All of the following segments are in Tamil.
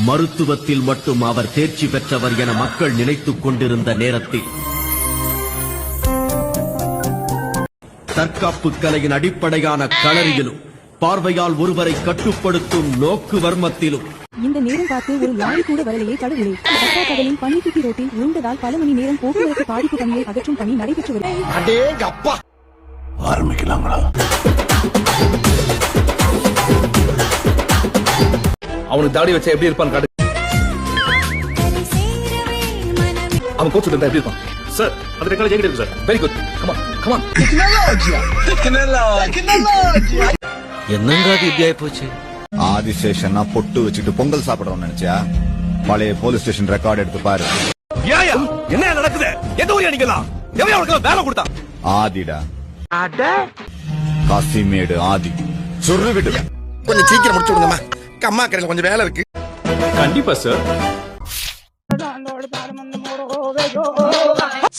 மருத்துவத்தில் மட்டும் அவர் தேர்ச்சி பெற்றவர் என மக்கள் நினைத்துக் கொண்டிருந்த நேரத்தில் தற்காப்பு கலையின் அடிப்படையான களரியிலும் பார்வையால் ஒருவரை கட்டுப்படுத்தும் நோக்கு வர்மத்திலும் இந்த நேரம் பார்த்து ஒரு லாரி கூட வரலையே கடவுளே. பட்டா கடலின் பன்னிக்குட்டி ரோட்டில் விழுந்ததால் பல மணி நேரம் போக்குவரத்து பாதிப்பு பணியை அகற்றும் பணி நடைபெற்று வருகிறது. ஆரம்பிக்கலாங்களா? அவனுக்கு தாடி வச்சா எப்படி இருப்பான் காடு. அவன் கோச் எப்படி இருப்பான் சார்? அந்த டெக்னாலஜி எங்க இருக்கு sir? Very good. Come on come on. என்னங்க அது இப்படி ஆயி போச்சு? ஆதிசேஷனா பொட்டு வச்சுட்டு பொங்கல் சாப்பிடுறோம் நினைச்சியா? பழைய போலீஸ் ஸ்டேஷன் ரெக்கார்ட் எடுத்து பாரு. என்ன நடக்குது? எந்த ஊர் அடிக்கலாம்? எவன் அவனுக்கு வேலை கொடுத்தா? ஆதிடா. காசிமேடு ஆதி. சொல்லு விடு. கொஞ்சம் சீக்கிரம் முடிச்சு விடுங்கம்மா. அம்மா கடையில் கொஞ்சம் வேலை இருக்கு. கண்டிப்பா சார்.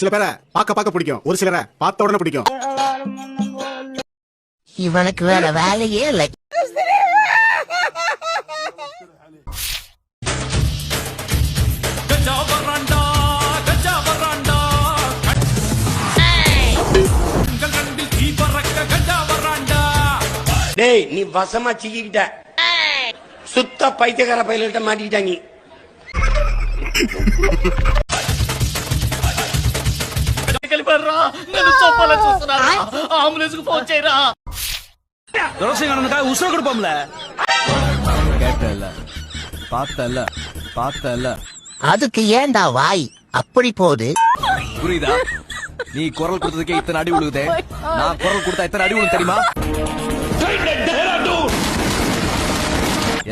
சில பேரை பார்க்க பிடிக்கும், ஒரு சிலரை பார்த்த உடனே பிடிக்கும். இவனுக்கு வேற வேலையே இல்லை. டேய் நீ வசமா சிக்கிட்ட. சுத்த பைத்தியக்கார பையில மாட்டிக்கிட்டாங்க. உசுர கொடுப்போம்ல. கேட்டல பார்த்தல பார்த்தல. அதுக்கு ஏண்டா வாய் அப்படி போகுது? புரியுதா? நீ குரல் கொடுத்ததுக்கே இத்தனை அடி விழுகுதே. நான் குரல் கொடுத்தா இத்தனை அடி விழுகு தெரியுமா?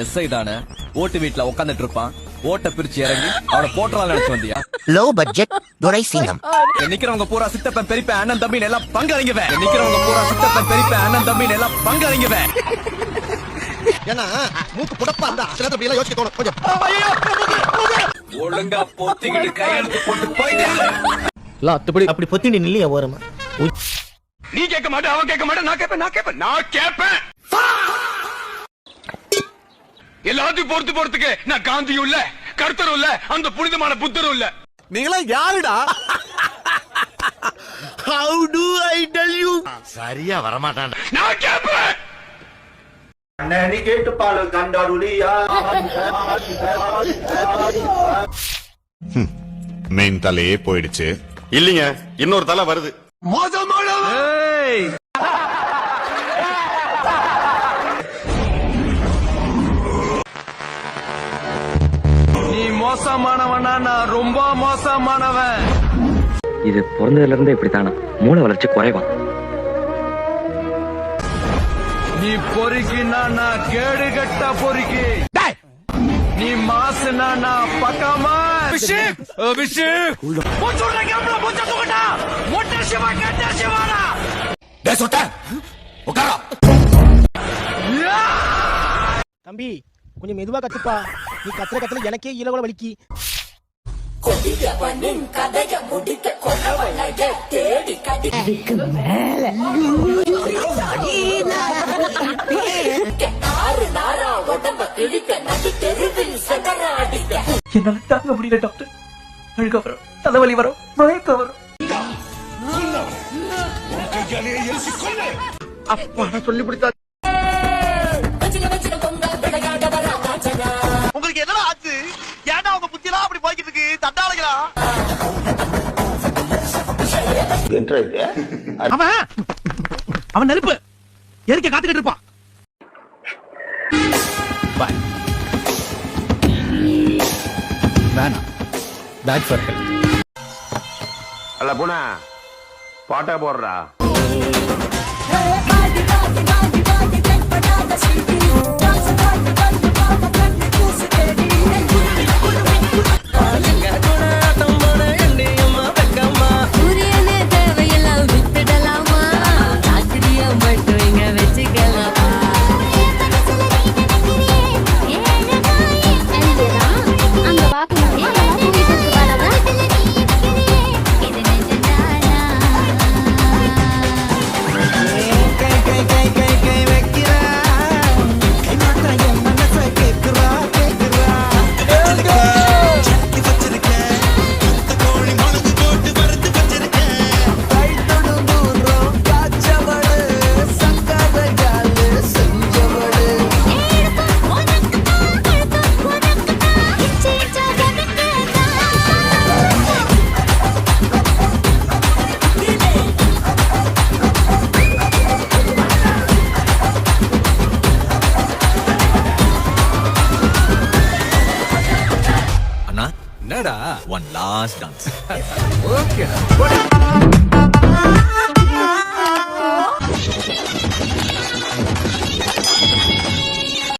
எஸ்ஐ தானே ஓட்டு வீட்டுல உட்காந்துட்டு இருப்பான். ஓட்ட பிரிச்சு இறங்கி அவனை போட்டலாம் நினைச்சு வந்தியா? Low budget Thuraisingam. நிக்கிறவங்க பூரா சித்தப்பன் பெரியப்பன் அண்ணன் தம்பி எல்லாம் பங்காளிங்கவே. நிக்கிறவங்க பூரா சித்தப்பன் பெரியப்பன் அண்ணன் தம்பி எல்லாம் பங்காளிங்கவே. ஏன்னா மூக்கு புடப்பா இருந்தா சில நேரத்துல எல்லாம் யோசிக்க தோணும். கொஞ்சம் ஒழுங்கா பொத்திக்கிட்டு கையெழுத்து போட்டு போயிட்டு அப்படி பொத்திட்டு நில்லையா ஓரமா? நீ கேட்க மாட்டே, அவன் கேட்க மாட்டே, நான் கேட்பேன். எல்லாத்தையும் பொறுத்துக்கு நான் காந்தியும் இல்ல, கருத்தரும் இல்ல, அந்த புனிதமான புத்தரும் இல்ல. நீங்களா யாருடா? How do I tell you? சரியா வரமாட்டான். நான் கேட்பேன். நீ கேட்டு பாலு கண்டாடுலியா? மெயின் தலையே போயிடுச்சு. இல்லீங்க, இன்னொரு தலை வருது. நீ மோசமானவனா? நான் ரொம்ப மோசமானவன். இது பிறந்ததுல இருந்தே இப்படித்தானா? மூளை வளர்ச்சி குறைவான். நீ பொறுக்கினா நான் கேடு கட்ட பொறுக்கி. நீ மாசுனா நான் பக்கமா. தம்பி கொஞ்சம் மெதுவா கத்துப்பா. நீ கத்துல எனக்கே இலவல வலிக்கு. என்னால தாங்க முடியல டாக்டர். அழுக வரும், தலைவலி வரும், மயக்கம் வரும். அப்பா சொல்லி பிடிச்சா. உங்களுக்கு என்னடா ஆச்சு? ஏன்டா உங்க புத்தியெல்லாம் அப்படி போய்கிட்டு இருக்கு? தட்டாளைகளா? அவன் நெருப்பு எரிக்க காத்துக்கிட்டு இருப்பான். வேணாம். Bad for health. அல்ல போனா பாட்டா போடுறா. என்னடா ஒன் லாஸ்ட் டான்ஸ் ஓகே